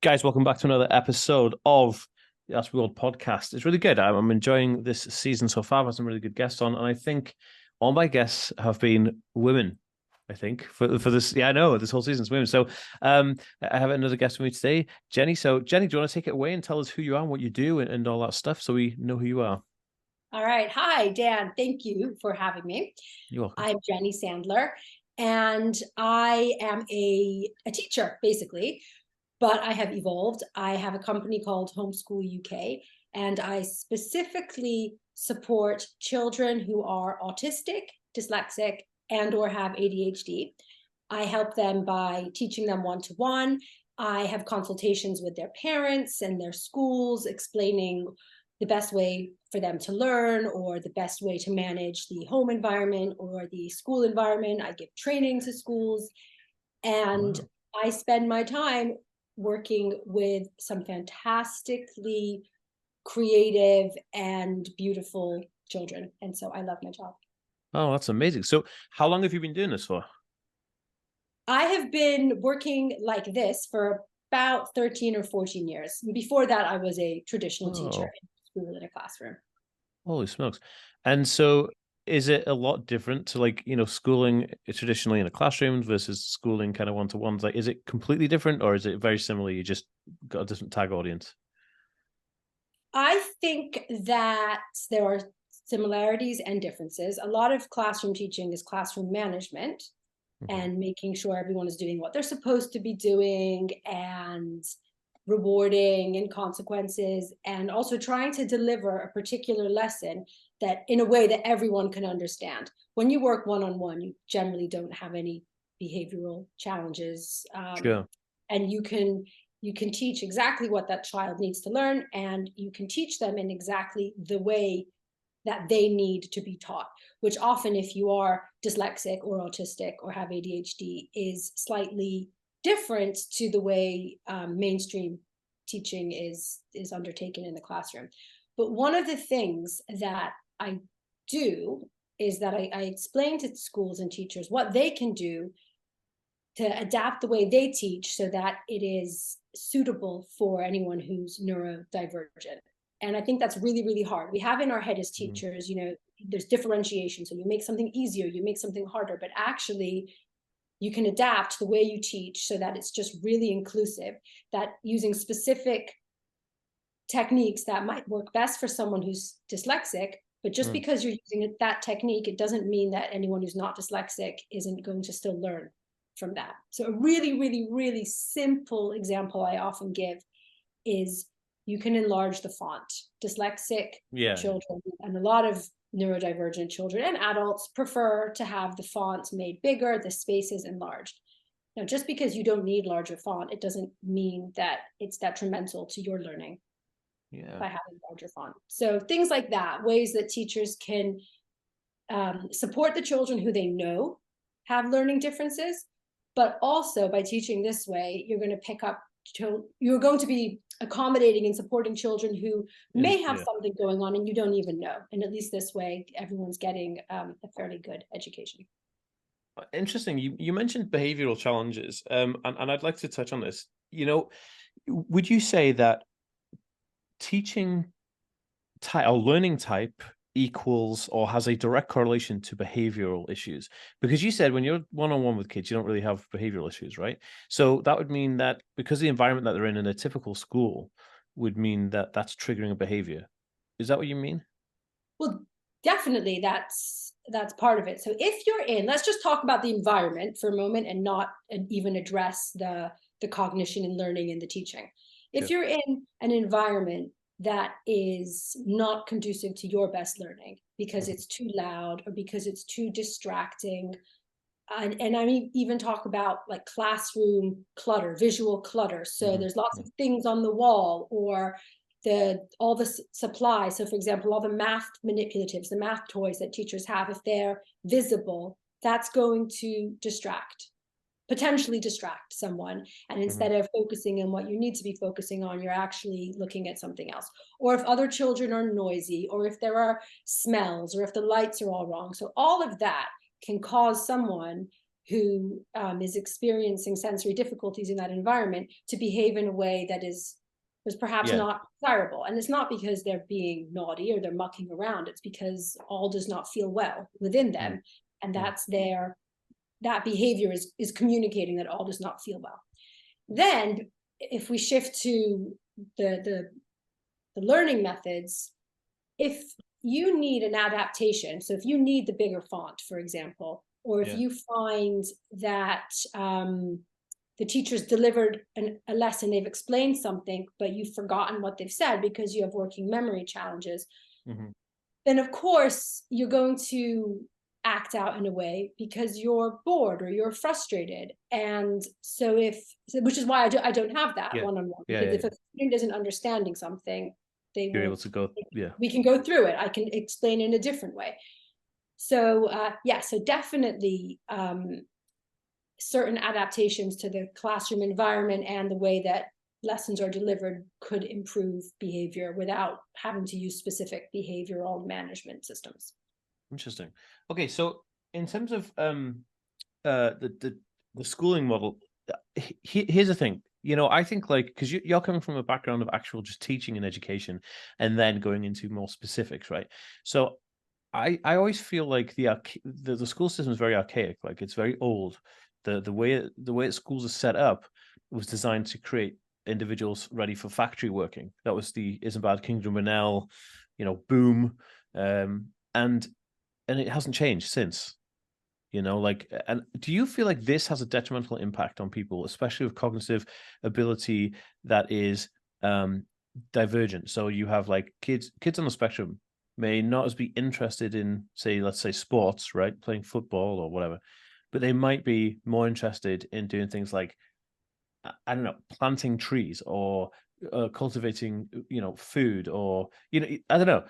Guys, welcome back to another episode of the TheAspieWorld podcast. It's really good. I'm enjoying this season so far. I've had some really good guests on, and I think all my guests have been women. I think for this, yeah, I know this whole season's women. So, I have another guest with me today, Jenny. So, Jenny, do you want to take it away and tell us who you are, and what you do, and all that stuff, so we know who you are? All right. Hi, Dan. Thank you for having me. You're welcome. I'm Jenny Sandler, and I am a teacher, basically, but I have evolved. I have a company called Homeschool UK, and I specifically support children who are autistic, dyslexic, and or have ADHD. I help them by teaching them one-to-one. I have consultations with their parents and their schools, explaining the best way for them to learn or the best way to manage the home environment or the school environment. I give training to schools, and Wow. I spend my time working with some fantastically creative and beautiful children. And so I love my job. Oh, that's amazing. So, how long have you been doing this for? I have been working like this for about 13 or 14 years. Before that, I was a traditional teacher Oh, in school in a classroom. holy smokes. And so is it a lot different to schooling traditionally in a classroom versus schooling kind of one-to-ones? Like, is it completely different or is it very similar? You just got a different tag audience? I think that there are similarities and differences. A lot of classroom teaching is classroom management Hmm. and making sure everyone is doing what they're supposed to be doing and rewarding and consequences, and also trying to deliver a particular lesson that in a way that everyone can understand. When you work one-on-one, you generally don't have any behavioral challenges, Sure. and you can teach exactly what that child needs to learn, and you can teach them in exactly the way that they need to be taught, which often, if you are dyslexic or autistic or have ADHD, is slightly different to the way mainstream teaching is undertaken in the classroom. But one of the things that I do is that I explain to schools and teachers what they can do to adapt the way they teach so that it is suitable for anyone who's neurodivergent. And I think that's really, really hard. We have in our head as Mhm. teachers, there's differentiation. So you make something easier, you make something harder, but actually you can adapt the way you teach so that it's just really inclusive, that using specific techniques that might work best for someone who's dyslexic, but just Mm. because you're using that technique, it doesn't mean that anyone who's not dyslexic isn't going to still learn from that. So a really, really, really simple example I often give is you can enlarge the font. Dyslexic Yeah. children and a lot of neurodivergent children and adults prefer to have the font made bigger, the spaces enlarged. Now, just because you don't need larger font, it doesn't mean that it's detrimental to your learning Yeah. by having larger font. So things like that, ways that teachers can support the children who they know have learning differences, but also by teaching this way, you're going to be accommodating and supporting children who may have Yeah. something going on and you don't even know. And at least this way, everyone's getting a fairly good education. Interesting. You mentioned behavioral challenges, and I'd like to touch on this. Would you say that teaching type or learning type equals or has a direct correlation to behavioral issues? Because you said when you're one-on-one with kids, you don't really have behavioral issues, right? So that would mean that because the environment that they're in a typical school would mean that that's triggering a behavior. Is that what you mean? Well, definitely that's part of it. So if you're in, let's just talk about the environment for a moment and not even address the cognition and learning and the teaching. If Sure. you're in an environment that is not conducive to your best learning because Mhm. it's too loud or because it's too distracting, and I mean, even talk about like classroom clutter, visual clutter. So Mhm. there's lots Mhm. of things on the wall, or the all the supplies. So for example, all the math manipulatives, the math toys that teachers have, if they're visible, that's going to potentially distract someone. And Mhm. instead of focusing on what you need to be focusing on, you're actually looking at something else. Or if other children are noisy, or if there are smells, or if the lights are all wrong. So all of that can cause someone who is experiencing sensory difficulties in that environment to behave in a way that is perhaps Yeah. not desirable. And it's not because they're being naughty or they're mucking around. It's because all does not feel well within Mm, them. And mm, that behavior is communicating that all does not feel well. Then if we shift to the learning methods, if you need an adaptation, so if you need the bigger font, for example, or if yeah. you find that the teacher's delivered a lesson, they've explained something, but you've forgotten what they've said because you have working memory challenges, Hmm. then of course you're going to act out in a way because you're bored or you're frustrated. And so which is why I don't have that Yeah. one-on-one, Yeah. because Yeah. if Yeah. a student isn't understanding something, You're able to go. Yeah. we can go through it. I can explain in a different way. So yeah, so definitely certain adaptations to the classroom environment and the way that lessons are delivered could improve behavior without having to use specific behavioral management systems. Interesting. Okay, so in terms of the schooling model, here's the thing. I think, like, because you're coming from a background of actual just teaching and education, and then going into more specifics, right? So I always feel like the school system is very archaic. Like, it's very old. The way schools are set up was designed to create individuals ready for factory working. That was the Isambard Kingdom Brunel, boom, and it hasn't changed since. Like, and do you feel like this has a detrimental impact on people, especially with cognitive ability that is divergent? So you have, like, kids on the spectrum may not as be interested in, say, let's say sports, right, playing football or whatever, but they might be more interested in doing things like, I don't know, planting trees or cultivating, food, or, I don't know.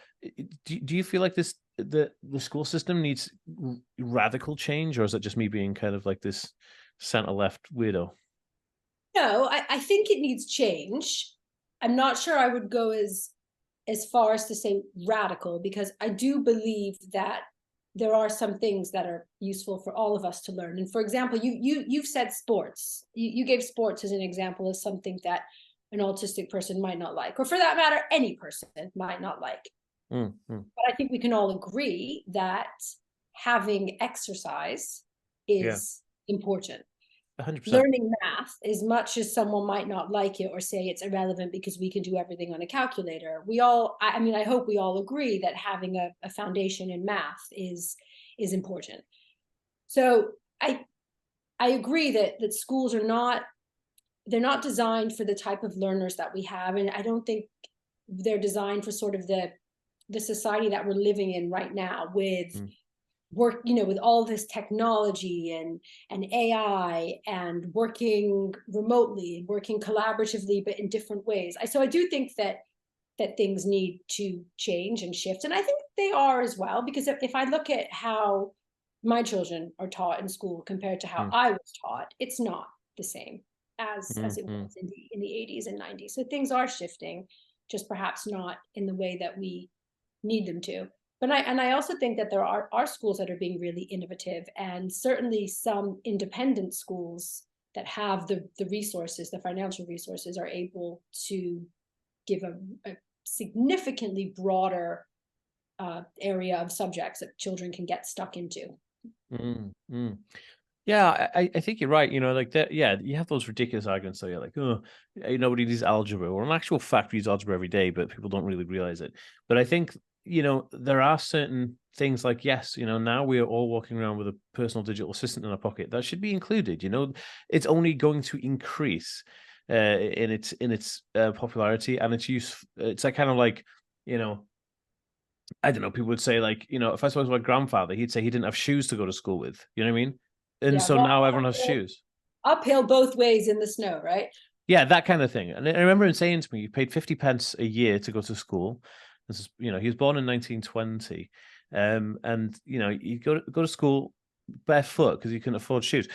Do you feel like the school system needs radical change, or is it just me being kind of like this center left weirdo? No, I think it needs change. I'm not sure I would go as far as to say radical, because I do believe that there are some things that are useful for all of us to learn. And for example, you've said sports. You gave sports as an example of something that an autistic person might not like, or for that matter, any person might not like. Mm, mm, But I think we can all agree that having exercise yeah, is important. 100%. Learning math, as much as someone might not like it or say it's irrelevant because we can do everything on a calculator, I mean, I hope we all agree that having a foundation in math is important. So I agree that schools are not, they're not designed for the type of learners that we have, and I don't think they're designed for sort of the society that we're living in right now, with Mm, work, with all this technology and AI, and working remotely and working collaboratively, but in different ways. So I do think that things need to change and shift, and I think they are as well, because if I look at how my children are taught in school compared to how mm, I was taught, it's not the same as mm, it mm. was in the 80s and 90s. So things are shifting, just perhaps not in the way that we need them to. But I also think that there are schools that are being really innovative, and certainly some independent schools that have the resources, the financial resources, are able to give a significantly broader area of subjects that children can get stuck into. Mm, mm. Yeah, I think you're right. Like that. Yeah, you have those ridiculous arguments. So you're like, oh, nobody needs algebra. Well, in actual fact, we use algebra every day, but people don't really realize it. But I think, there are certain things like, yes, now we are all walking around with a personal digital assistant in our pocket. That should be included. It's only going to increase in its popularity and its use. It's like, kind of like, you know, I don't know, people would say, like, if I spoke to my grandfather, he'd say he didn't have shoes to go to school with. You know what I mean? And Yeah, so well, now everyone has shoes. uphill both ways in the snow, right? Yeah, that kind of thing. And I remember him saying to me, you paid 50 pence a year to go to school. This is, he was born in 1920. And you go to school barefoot because you couldn't afford shoes.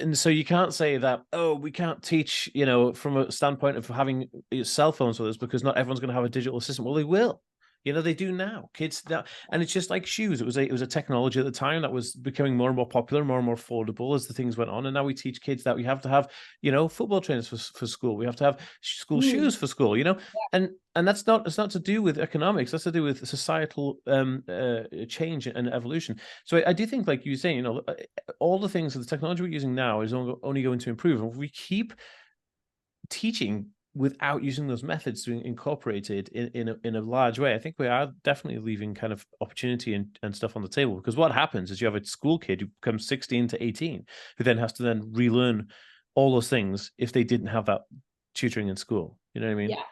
And so you can't say that, oh, we can't teach, from a standpoint of having cell phones with us because not everyone's going to have a digital assistant. Well, they will. You know, they do now. Kids now, and it's just like shoes. It was a technology at the time that was becoming more and more popular, more and more affordable as the things went on. And now we teach kids that we have to have, football trainers for school. We have to have school Mm, shoes for school. And that's not, it's not to do with economics. That's to do with societal change and evolution. So I do think, like you say, all the things that the technology we're using now is only going to improve. And if we keep teaching without using those methods to incorporate it in a large way, I think we are definitely leaving kind of opportunity and stuff on the table. Because what happens is you have a school kid who becomes 16 to 18, who then has to then relearn all those things if they didn't have that tutoring in school. You know what I mean? yeah.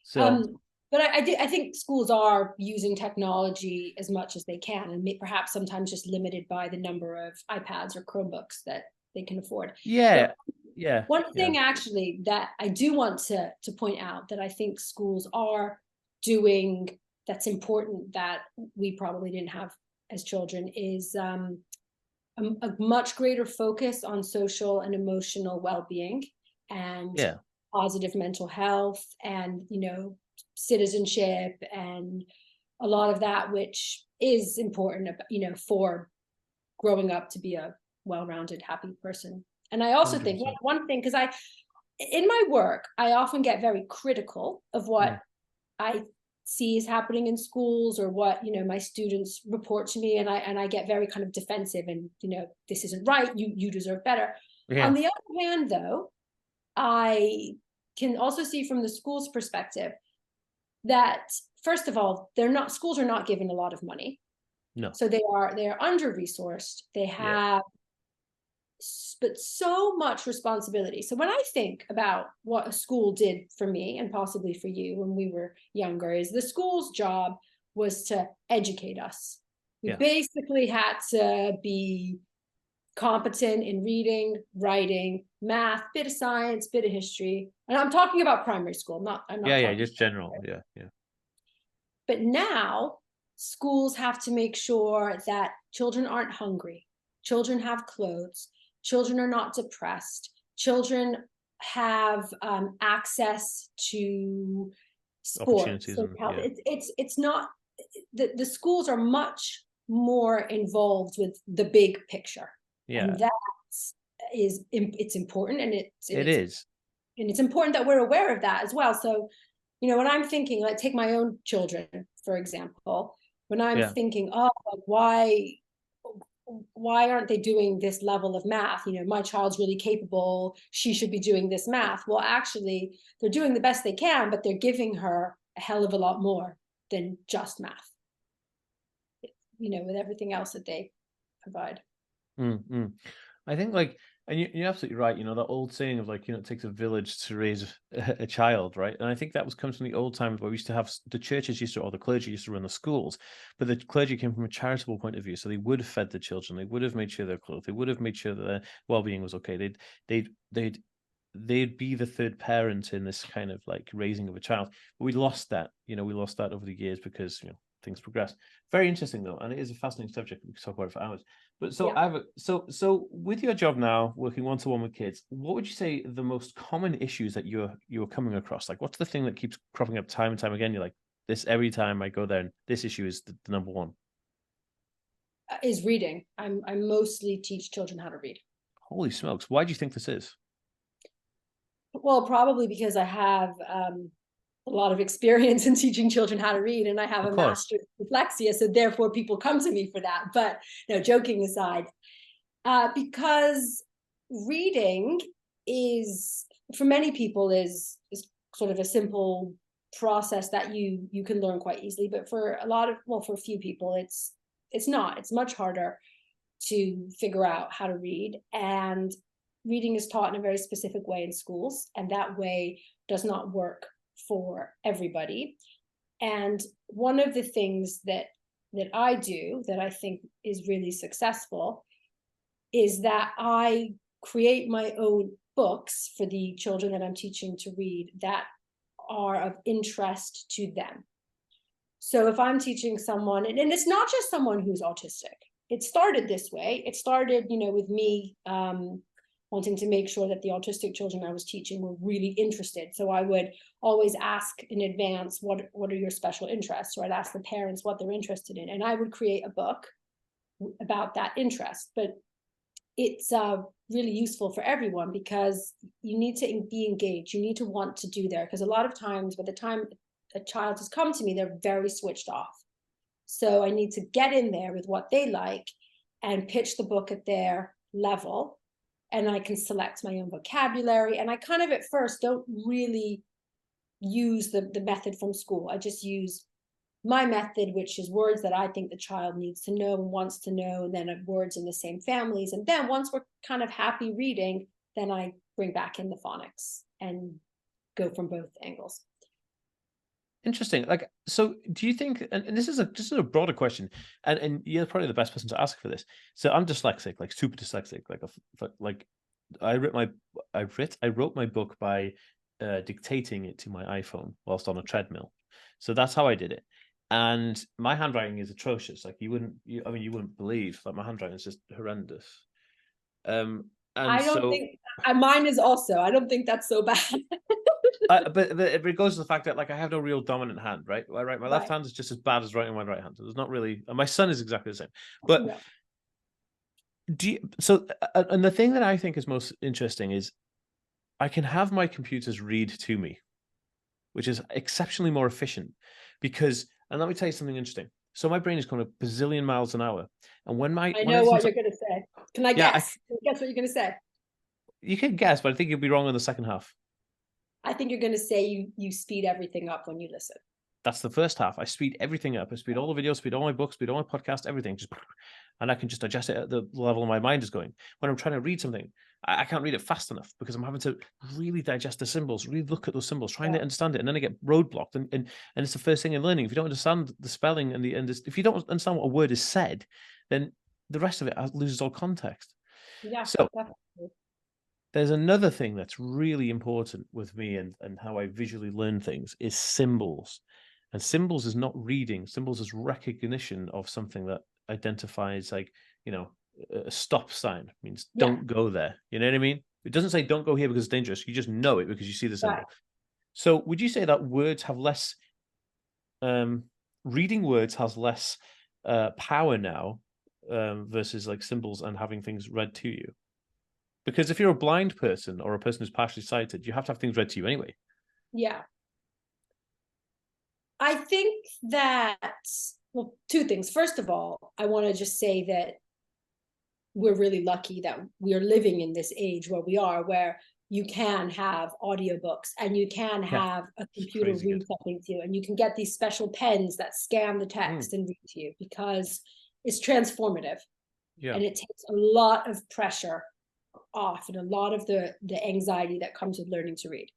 So But I think schools are using technology as much as they can, and perhaps sometimes just limited by the number of iPads or Chromebooks that they can afford. But yeah, yeah, one yeah, thing actually that I do want to point out that I think schools are doing that's important that we probably didn't have as children is a much greater focus on social and emotional well-being and yeah. positive mental health and citizenship and a lot of that, which is important, for growing up to be a well-rounded, happy person. And I also think 100%. one thing, because in my work, I often get very critical of what Mm. I see is happening in schools or what my students report to me, and I get very kind of defensive and this isn't right. You deserve better. On Yeah, the other hand, though, I can also see from the school's perspective that first of all, schools are not given a lot of money, no, so they're under resourced. They yeah, have but so much responsibility. So when I think about what a school did for me and possibly for you when we were younger, is the school's job was to educate us. We yeah, basically had to be competent in reading, writing, math, bit of science, bit of history. And I'm talking about primary school, I'm yeah, not yeah. talking. Just general. Yeah, yeah, But now schools have to make sure that children aren't hungry, children have clothes, children are not depressed, children have access to sports opportunities and and health. yeah, It's not the schools are much more involved with the big picture, and yeah. that it's important, and It is. it's important that we're aware of that as well. So when I'm thinking, like, take my own children, for example, when I'm Yeah. thinking, oh, like, why aren't they doing this level of math? My child's really capable. She should be doing this math. Well, actually, they're doing the best they can, but they're giving her a hell of a lot more than just math, with everything else that they provide. Mm. I think like, and you're absolutely right. That old saying of like, it takes a village to raise a child, right? And I think that comes from the old times where we used to have the churches or the clergy used to run the schools, but the clergy came from a charitable point of view. So they would have fed the children, they would have made sure they're clothed, they would have made sure that their well-being was okay. They'd be the third parent in this kind of like raising of a child. But we lost that, we lost that over the years because things progress. Very interesting though, and it is a fascinating subject. We could talk about it for hours. But so Yeah. I have so with your job now, working one-to-one with kids, what would you say the most common issues that you're coming across? Like, what's the thing that keeps cropping up time and time again? You're like, this every time I go there, and this issue is the number one. Is reading. I mostly teach children how to read. Holy smokes! Why do you think this is? Well, probably because I have a lot of experience in teaching children how to read, and I have Of a course, master's in dyslexia, so therefore people come to me for that. But no, joking aside, because reading is for many people is sort of a simple process that you can learn quite easily, but for for a few people, it's not. It's much harder to figure out how to read, and reading is taught in a very specific way in schools, and that way does not work for everybody. And one of the things that I do that I think is really successful is that I create my own books for the children that I'm teaching to read that are of interest to them. So if I'm teaching someone, and it's not just someone who's autistic, it started this way. It started, with me wanting to make sure that the autistic children I was teaching were really interested. So I would always ask in advance, what are your special interests? Or I'd ask the parents what they're interested in. And I would create a book about that interest. But it's really useful for everyone, because you need to be engaged. You need to want to do there, because a lot of times by the time a child has come to me, they're very switched off. So I need to get in there with what they like and pitch the book at their level. And I can select my own vocabulary. And I kind of at first don't really use the method from school. I just use my method, which is words that I think the child needs to know and wants to know, and then words in the same families. And then once we're kind of happy reading, then I bring back in the phonics and go from both angles. Interesting. Like, so do you think, and this is a broader question, and you're probably the best person to ask for this. So I'm dyslexic, like super dyslexic, like I wrote my book by dictating it to my iPhone whilst on a treadmill. So that's how I did it. And my handwriting is atrocious. Like you wouldn't believe, like my handwriting is just horrendous. And I don't so think mine is also, I don't think that's so bad. but it goes to the fact that like I have no real dominant hand, right? My left hand is just as bad as writing my right hand. So there's not really, and my son is exactly the same. But Yeah. And the thing that I think is most interesting is I can have my computers read to me, which is exceptionally more efficient because, and let me tell you something interesting. So my brain is going a bazillion miles an hour. And when I know what you're going to say. Can I guess? Guess what you're going to say? You can guess, but I think you'll be wrong in the second half. I think you're going to say you speed everything up when you listen. That's the first half. I speed everything up. I speed all the videos, speed all my books, speed all my podcasts, everything. And I can just adjust it at the level my mind is going. When I'm trying to read something, I can't read it fast enough because I'm having to really digest the symbols, really look at those symbols, trying to understand it, and then I get roadblocked. And it's the first thing in learning. If you don't understand the spelling and if you don't understand what a word is said, then the rest of it loses all context. Yeah. So definitely. There's another thing that's really important with me and how I visually learn things is symbols. And symbols is not reading. Symbols is recognition of something that identifies, like, a stop sign means don't go there. You know what I mean? It doesn't say don't go here because it's dangerous. You just know it because you see the symbol. Right. So would you say that words have less, reading words has less power now versus like symbols and having things read to you? Because if you're a blind person or a person who's partially sighted, you have to have things read to you anyway. Yeah. I think that, well, two things. First of all, I want to just say that we're really lucky that we are living in this age where we are, where you can have audiobooks and you can have a computer read something to you, and you can get these special pens that scan the text and read to you, because it's transformative. And it takes a lot of pressure off and a lot of the anxiety that comes with learning to read.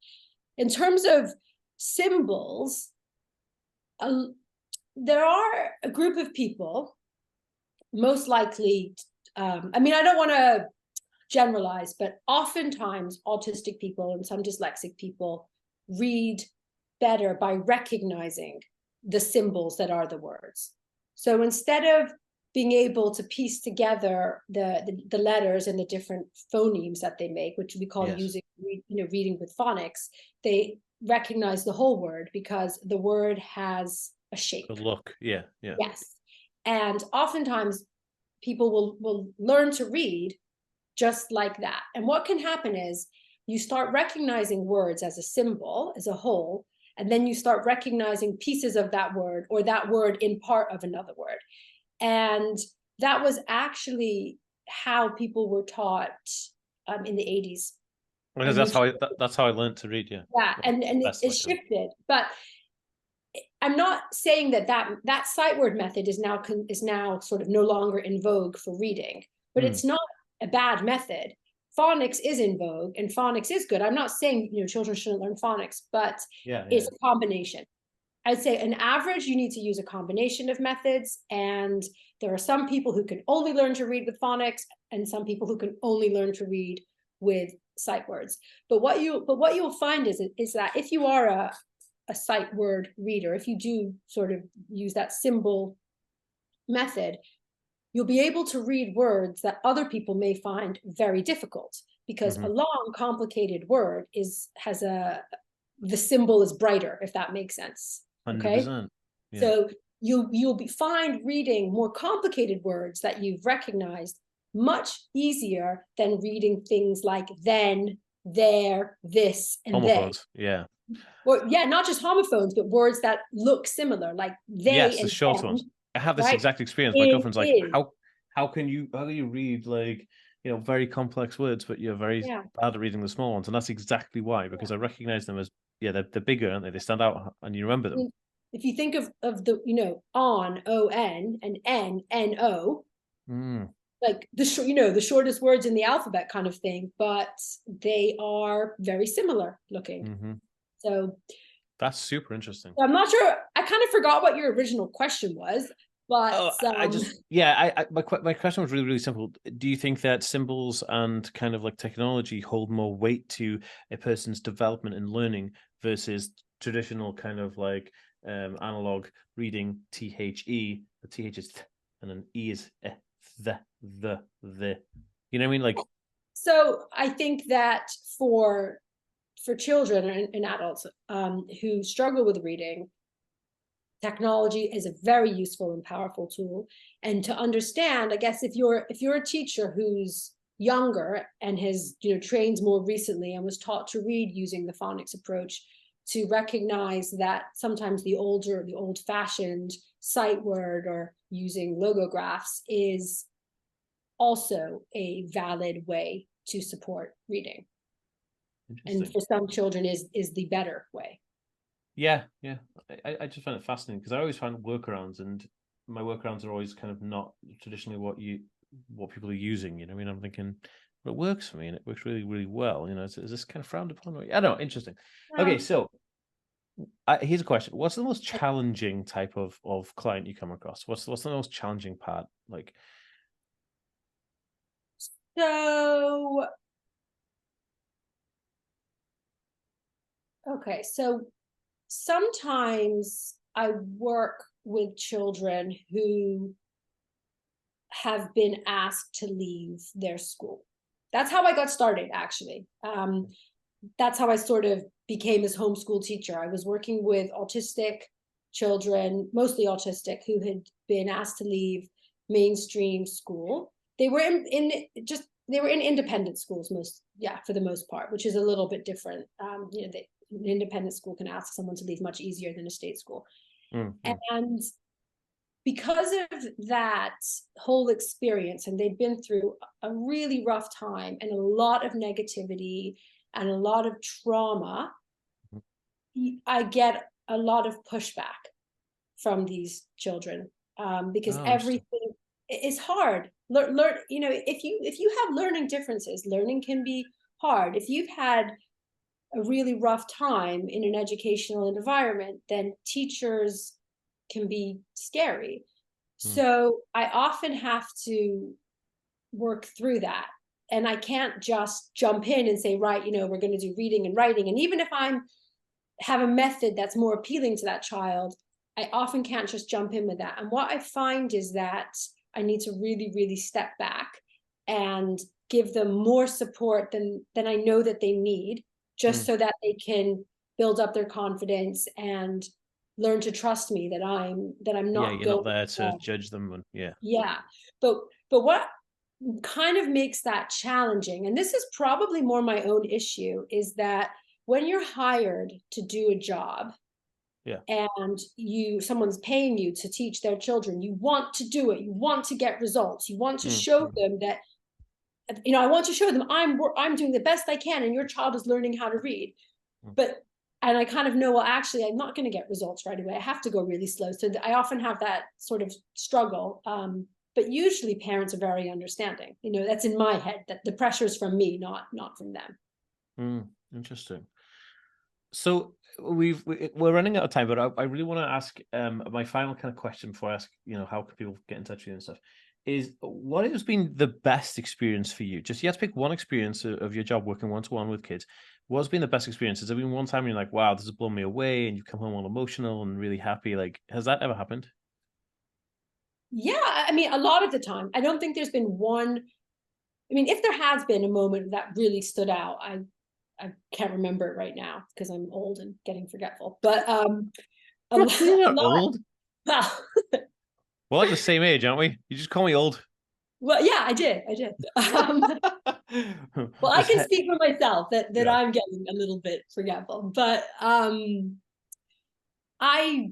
In terms of symbols, there are a group of people, most likely, I don't want to generalize, but oftentimes autistic people and some dyslexic people read better by recognizing the symbols that are the words. So instead of being able to piece together the letters and the different phonemes that they make, which we call reading with phonics, they recognize the whole word because the word has a shape. A look, yeah. Yes. And oftentimes people will learn to read just like that. And what can happen is you start recognizing words as a symbol, as a whole, and then you start recognizing pieces of that word or that word in part of another word. And that was actually how people were taught in the 80s. Because that's how I learned to read, yeah. Yeah, and it shifted. But I'm not saying that sight word method is now sort of no longer in vogue for reading, but it's not a bad method. Phonics is in vogue and phonics is good. I'm not saying children shouldn't learn phonics, but it's a combination. I'd say on average, you need to use a combination of methods. And there are some people who can only learn to read with phonics and some people who can only learn to read with sight words. But what you'll find is that if you are a sight word reader, if you do sort of use that symbol method, you'll be able to read words that other people may find very difficult, because a Mm-hmm. long, complicated word the symbol is brighter, if that makes sense. Okay. 100%. Yeah. So you'll find reading more complicated words that you've recognized much easier than reading things like then, there, this, and they. Homophones. Yeah. Or yeah, not just homophones, but words that look similar, like they Yes, the and short ones. them, I have this right? exact experience. My In girlfriend's like, is. how can you read like, very complex words, but you're very Yeah. bad at reading the small ones? And that's exactly why, Yeah. because I recognize them as, yeah, they're bigger, aren't they? They stand out and you remember I them. mean, if you think of the, on, O-N, and N, N-O, Mm, like the shortest words in the alphabet kind of thing, but they are very similar looking. hmm. So That's super interesting. I'm not sure. I kind of forgot what your original question was, but Oh, I just, yeah, my question was really, really simple. Do you think that symbols and kind of like technology hold more weight to a person's development and learning versus traditional kind of like analog reading THE, the TH is th, and then E is eh, the. You know what I mean? Like, so I think that for children and adults who struggle with reading, technology is a very useful and powerful tool. And to understand, I guess if you're a teacher who's younger and has trained more recently and was taught to read using the phonics approach, to recognize that sometimes the old-fashioned sight word or using logographs is also a valid way to support reading, and interesting. for some children is the better way. Yeah, yeah. I just find it fascinating because I always find workarounds, and my workarounds are always kind of not traditionally what people are using. You know, what I mean, I'm thinking, but it works for me, and it works really, really well. Is this kind of frowned upon? I don't know. Interesting. Okay, um, so here's a question: what's the most challenging type of client you come across? What's the most challenging part? Like, so okay, so sometimes I work with children who have been asked to leave their school. That's how I got started, actually. That's how I sort of became this homeschool teacher. I was working with autistic children, mostly autistic, who had been asked to leave mainstream school. They were they were in independent schools for the most part, which is a little bit different. An independent school can ask someone to leave much easier than a state school. mm. And because of that whole experience, and they'd been through a really rough time and a lot of negativity and a lot of trauma, I get a lot of pushback from these children, because Oh, interesting. everything is hard. If you have learning differences, learning can be hard. If you've had a really rough time in an educational environment, then teachers can be scary. Mm. So I often have to work through that. And I can't just jump in and say, right, we're going to do reading and writing. And even if I'm have a method that's more appealing to that child, I often can't just jump in with that. And what I find is that I need to really, really step back and give them more support than I know that they need, just Mm. so that they can build up their confidence and learn to trust me that I'm Yeah, not you're going not there to judge them, and yeah. yeah. But what kind of makes that challenging, and this is probably more my own issue, is that when you're hired to do a job Yeah. and someone's paying you to teach their children, you want to do it, you want to get results, you want to Mm. show Mm. them that, I want to show them I'm doing the best I can and your child is learning how to read. Mm. But and I kind of know, well, actually I'm not going to get results right away, I have to go really slow. So I often have that sort of struggle. But usually parents are very understanding. That's in my head, that the pressure is from me, not from them. Mm. Interesting. So we're running out of time, but I really want to ask my final kind of question before I ask, how can people get in touch with you and stuff, is what has been the best experience for you? Just you have to pick one experience of your job working one-to-one with kids. What's been the best experience? Has there been one time you're like, wow, this has blown me away, and you come home all emotional and really happy? Like, has that ever happened? Yeah, I mean, a lot of the time. I don't think there's been one I mean, if there has been a moment that really stood out, I can't remember it right now because I'm old and getting forgetful. But a You're not lot. old. Well, We're like the same age, aren't we? You just call me old. well, yeah, I did. I did. Well, I This can speak for myself that yeah. I'm getting a little bit forgetful. But I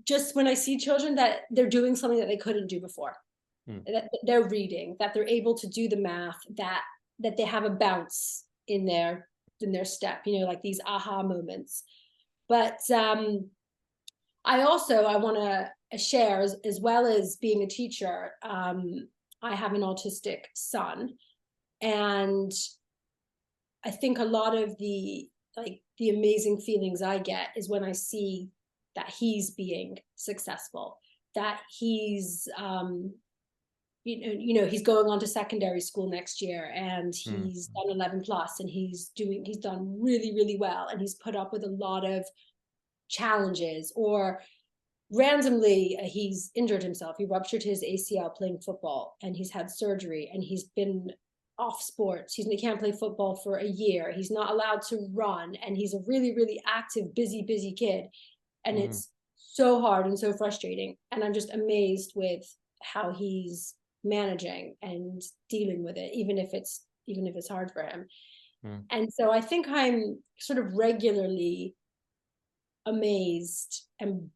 just, when I see children that they're doing something that they couldn't do before, Hmm. that they're reading, that they're able to do the math, that they have a bounce in their step, you know, like these aha moments. But I want to share, as well as being a teacher. I have an autistic son, and I think a lot of the amazing feelings I get is when I see that he's being successful, that he's he's going on to secondary school next year, and Hmm. he's done 11 plus, and he's done really, really well, and he's put up with a lot of challenges. Or randomly, he's injured himself. He ruptured his ACL playing football, and he's had surgery, and he's been off sports. He can't play football for a year. He's not allowed to run, and he's a really, really active, busy kid. And Hmm. it's so hard and so frustrating. And I'm just amazed with how he's managing and dealing with it, even if it's hard for him. Hmm. And so I think I'm sort of regularly amazed and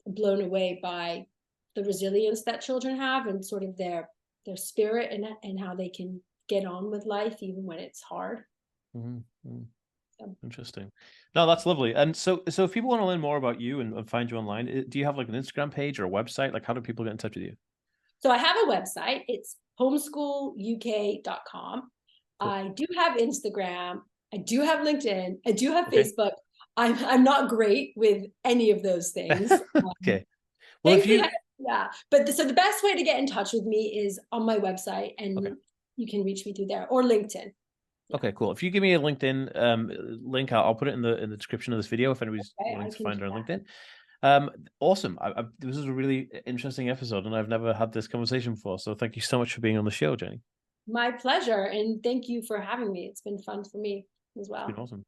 blown away by the resilience that children have, and sort of their spirit, and how they can get on with life even when it's hard. Hmm. Hmm. So, Interesting. No, that's lovely. And so if people want to learn more about you and find you online, do you have like an Instagram page or a website? Like, how do people get in touch with you? so I have a website. It's homeschooluk.com. Cool. I do have Instagram. I do have LinkedIn. I do have Okay. Facebook. I'm not great with any of those things. Okay. Well, if Thankfully, you yeah. But so the best way to get in touch with me is on my website, okay. and you can reach me through there, or LinkedIn. Yeah. Okay, cool. If you give me a LinkedIn link, I'll put it in the description of this video if anybody's Okay, wanting I to can find do her on that. LinkedIn. Awesome. This is a really interesting episode, and I've never had this conversation before. So thank you so much for being on the show, Jenny. My pleasure, and thank you for having me. It's been fun for me as It's been well. awesome.